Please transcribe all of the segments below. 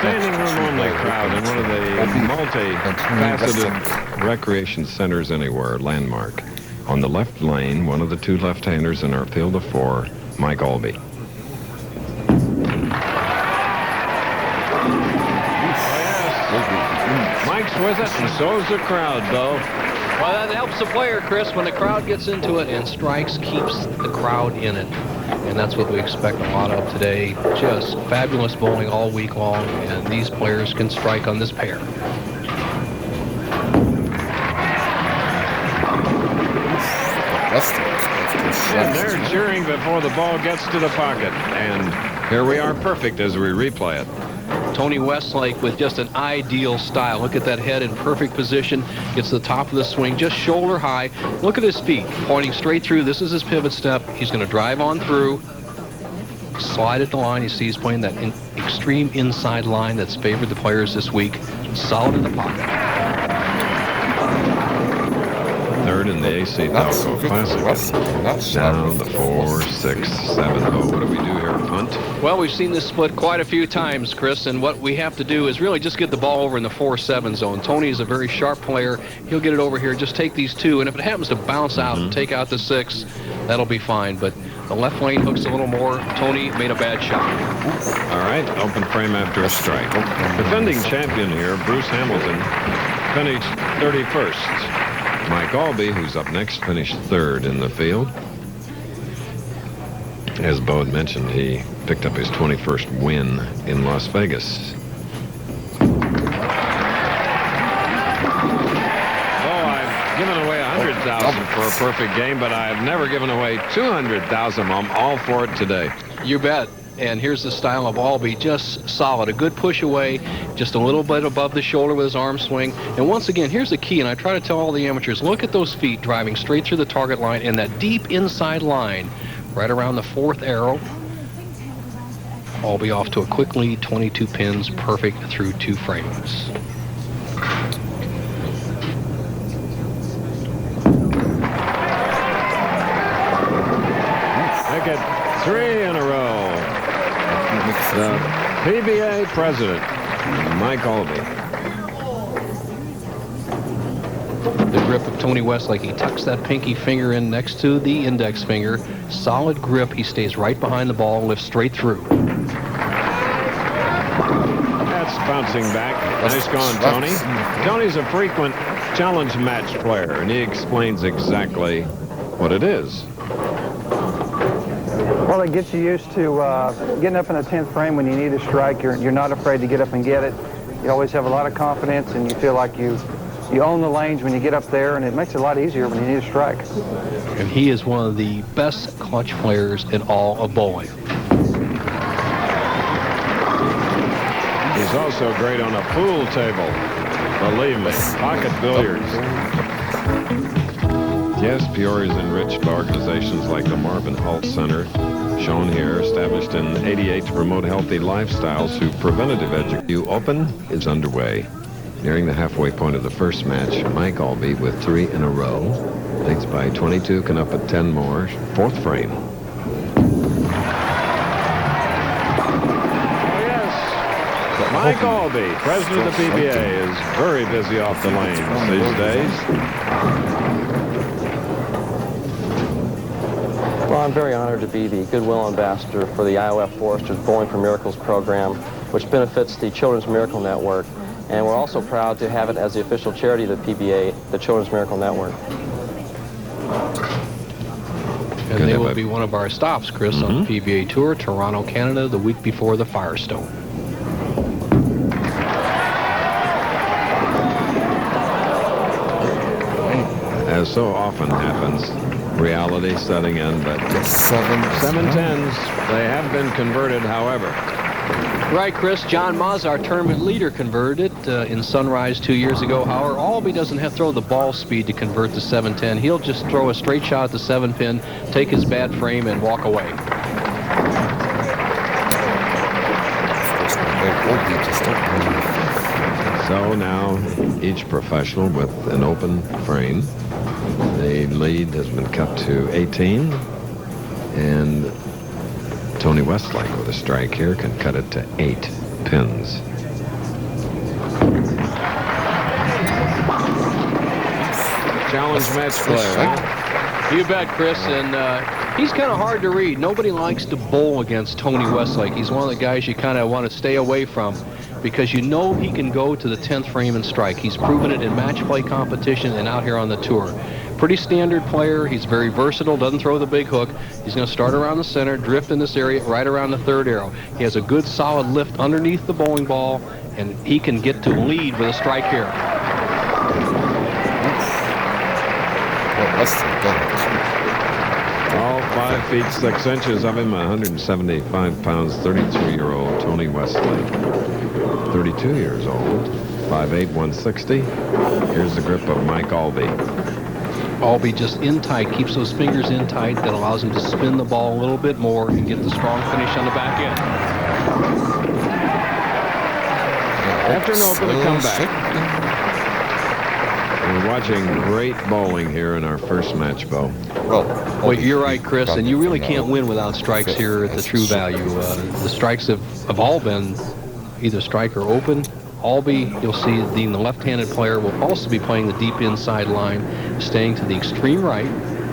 standing room only crowd in one of the multi-faceted recreation centers anywhere, landmark. On the left lane, one of the two left-handers in our field of four, Mike Aulby. Mike's with it, and so's the crowd, Bo. Well, that helps the player, Chris. When the crowd gets into it and strikes, keeps the crowd in it. And that's what we expect a lot of today. Just fabulous bowling all week long, and these players can strike on this pair. And they're cheering before the ball gets to the pocket. And here we are, perfect as we replay it. Tony Westlake with just an ideal style. Look at that head in perfect position. Gets to the top of the swing, just shoulder high. Look at his feet, pointing straight through. This is his pivot step. He's going to drive on through, slide at the line. You see he's playing that extreme inside line that's favored the players this week. Solid in the pocket. Third in the AC Falco Classic. Down the 4, 6, 7. Oh, what do we do here? Punt? Well, we've seen this split quite a few times, Chris, and what we have to do is really just get the ball over in the 4-7 zone. Tony is a very sharp player. He'll get it over here. Just take these two, and if it happens to bounce out and take out the 6, that'll be fine. But the left lane hooks a little more. Tony made a bad shot. All right, open frame after a strike. Defending champion here, Bruce Hamilton, finished 31st. Mike Aulby, who's up next, finished 3rd in the field. As Bo had mentioned, he picked up his 21st win in Las Vegas. Oh, I've given away $100,000 for a perfect game, but I've never given away $200,000. I'm all for it today. You bet. And here's the style of Aulby, just solid. A good push away, just a little bit above the shoulder with his arm swing. And once again, here's the key, and I try to tell all the amateurs, look at those feet driving straight through the target line and that deep inside line right around the 4th arrow. Aulby off to a quick lead, 22 pins, perfect through 2 frames. Make it 3 in a row. The PBA president, Mike Aulby. The grip of Tony Westlake. He tucks that pinky finger in next to the index finger. Solid grip. He stays right behind the ball, lifts straight through. That's bouncing back. Nice going, Tony. Tony's a frequent challenge match player, and he explains exactly what it is. Well, it gets you used to getting up in the 10th frame when you need a strike. You're not afraid to get up and get it. You always have a lot of confidence, and you feel like you own the lanes when you get up there, and it makes it a lot easier when you need a strike. And he is one of the best clutch players in all of bowling. He's also great on a pool table. Believe me, pocket billiards. Yes, Peoria is enriched by organizations like the Marvin Holt Center, shown here, established in '88 to promote healthy lifestyles through preventative education. Open is underway. Nearing the halfway point of the first match, Mike Aulby with 3 in a row. Leads by 22, can up at 10 more. 4th frame. Oh, yes. Mike Aulby, president of the PBA, is very busy off the lanes these days. Well, I'm very honored to be the Goodwill Ambassador for the IOF Foresters Bowling for Miracles program, which benefits the Children's Miracle Network. And we're also proud to have it as the official charity of the PBA, the Children's Miracle Network. And they will be one of our stops, Chris, on the PBA Tour, Toronto, Canada, the week before the Firestone. As so often happens, reality setting in, but 7-10s, they have been converted, however. Right, Chris. John Maas, our tournament leader, converted in Sunrise 2 years ago. However, Aulby doesn't have to throw the ball speed to convert the 7-10. He'll just throw a straight shot at the 7-pin, take his bad frame, and walk away. So now each professional with an open frame. The lead has been cut to 18, and Tony Westlake with a strike here can cut it to 8 pins. challenge match player, huh? You bet, Chris. And he's kind of hard to read. Nobody likes to bowl against Tony Westlake. He's one of the guys you kind of want to stay away from because you know he can go to the 10th frame and strike. He's proven it in match play competition and out here on the tour. Pretty standard player. He's very versatile, doesn't throw the big hook. He's going to start around the center, drift in this area, right around the third arrow. He has a good solid lift underneath the bowling ball, and he can get to lead with a strike here. All 5 feet 6 inches of him, 175 pounds, 32-year-old Tony Westlake. 32 years old, 5'8", 160. Here's the grip of Mike Aulby. Aulby just in tight, keeps those fingers in tight. That allows him to spin the ball a little bit more and get the strong finish on the back end. After an open to come back. We're watching great bowling here in our first match, Bo. Well, you're right, Chris, and you really can't win without strikes here at the True Value. The strikes have all been either strike or open. Aulby, you'll see, being the left-handed player, will also be playing the deep inside line, staying to the extreme right.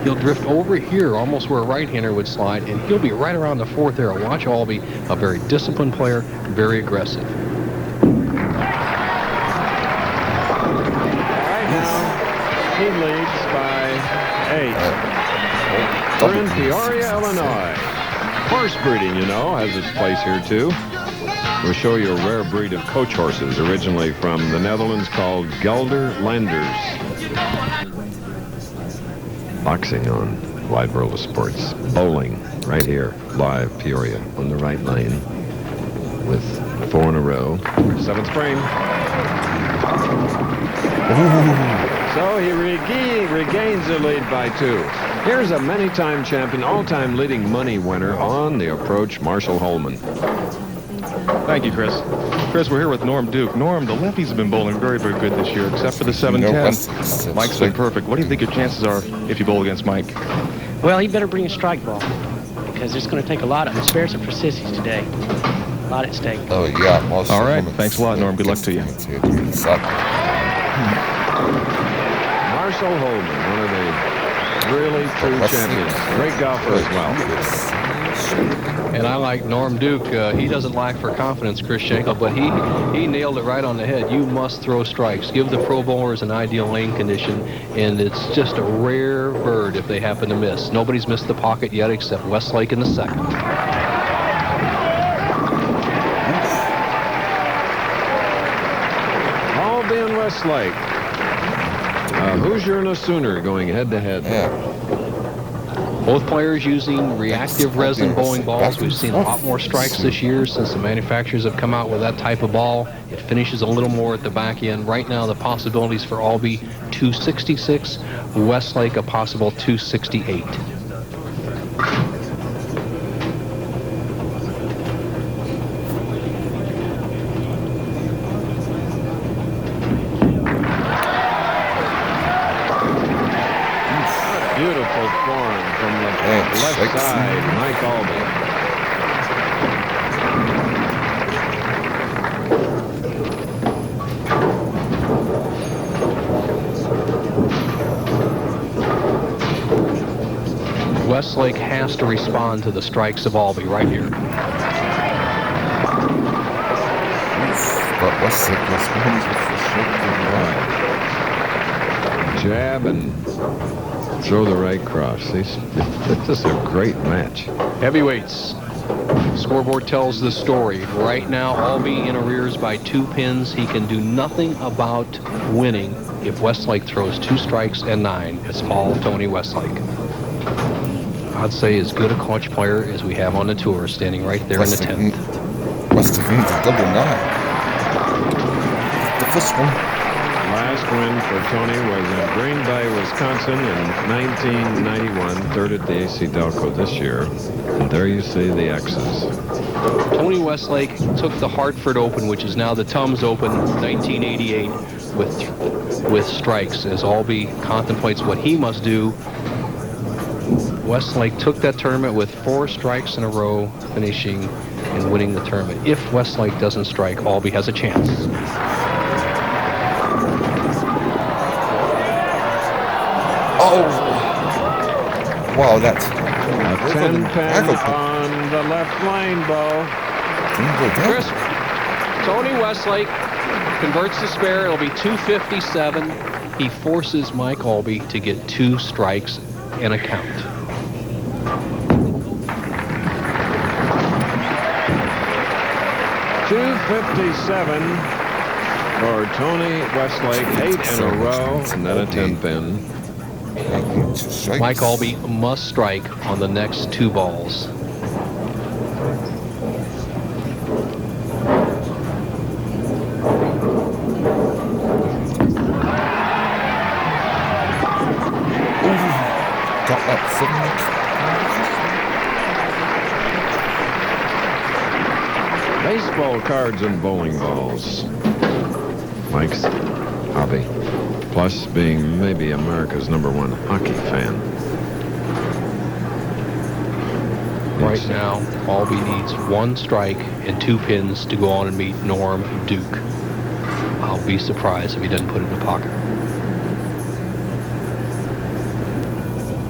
He'll drift over here, almost where a right-hander would slide, and he'll be right around the 4th arrow. Watch Aulby, a very disciplined player, very aggressive. Right now, he leads by 8. We're in Peoria, Illinois. Horse breeding, you know, has its place here, too. We'll show you a rare breed of coach horses, originally from the Netherlands, called Gelderlanders. Boxing on Wide World of Sports. Bowling, right here, live, Peoria, on the right lane, with 4 in a row. 7th frame. So he regains the lead by 2. Here's a many-time champion, all-time leading money winner on the approach, Marshall Holman. Thank you, Chris. Chris, we're here with Norm Duke. Norm, the lefties have been bowling very, very good this year, except for the 7-10. Mike's been perfect. What do you think your chances are if you bowl against Mike? Well, he better bring a strike ball because it's going to take a lot of them. Spare some for sissies today. A lot at stake. Oh, yeah. All right. Thanks a lot, Norm. Good luck to you. Marshall Holman, one of the really true champions. Great golfer as well. And I like Norm Duke. He doesn't lack for confidence, Chris Schenkel, but he nailed it right on the head. You must throw strikes. Give the pro bowlers an ideal lane condition, and it's just a rare bird if they happen to miss. Nobody's missed the pocket yet except Westlake in the 2nd. Aulby and Westlake. Hoosier and a Sooner going head-to-head. Yeah. Both players using reactive resin bowling balls. We've seen a lot more strikes this year since the manufacturers have come out with that type of ball. It finishes a little more at the back end. Right now, the possibilities for Aulby, 266. Westlake, a possible 268. Beautiful form from the left side, Mike Aulby. Westlake has to respond to the strikes of Aulby right here. But Westlake responds with the Jab and throw the right cross. This is a great match. Heavyweights. Scoreboard tells the story. Right now, Aulby in arrears by 2 pins. He can do nothing about winning if Westlake throws 2 strikes and 9. It's all Tony Westlake. I'd say as good a clutch player as we have on the tour, standing right there in the 10th. Westlake needs a double 9. The first one. Last win for Tony was in Green Bay, Wisconsin in 1991, 3rd at the AC Delco this year. And there you see the X's. Tony Westlake took the Hartford Open, which is now the Tums Open, 1988, with strikes as Aulby contemplates what he must do. Westlake took that tournament with 4 strikes in a row, finishing and winning the tournament. If Westlake doesn't strike, Aulby has a chance. Oh! Wow, that's... A 10 pin on the left lane, Bo. Chris, Tony Westlake converts the spare. It'll be 257. He forces Mike Aulby to get 2 strikes and a count. .257 for Tony Westlake, 8 in a row, and then a 10 pin. Mike Aulby must strike on the next 2 balls. Got that 7. Baseball cards and bowling balls. Mike's hobby. Plus being maybe America's #1 hockey fan. Right now, Aulby needs 1 strike and 2 pins to go on and meet Norm Duke. I'll be surprised if he doesn't put it in the pocket.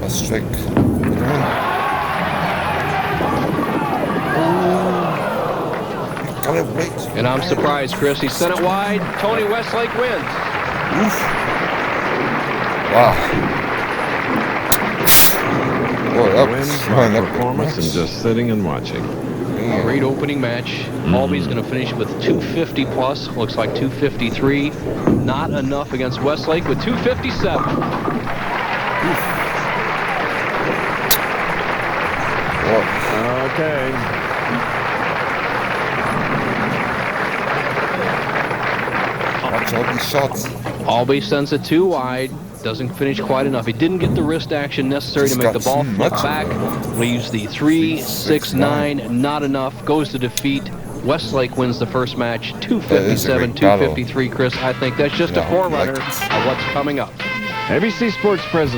A strike. Got it right. And I'm surprised, Chris. He sent it wide. Tony Westlake wins. Oof. Wow. Boy, that was Wins fun. by performance and just sitting and watching. Man. Great opening match. Aulby's going to finish with 250 plus. Looks like 253. Not enough against Westlake with 257. Okay. Watch all these shots. Aulby sends it 2 wide. Doesn't finish quite enough. He didn't get the wrist action necessary to make the ball flip back. Leaves the 3, 6, 9. Not enough. Goes to defeat. Westlake wins the first match. 257, 253. Chris, I think that's just a forerunner of what's coming up. ABC Sports President.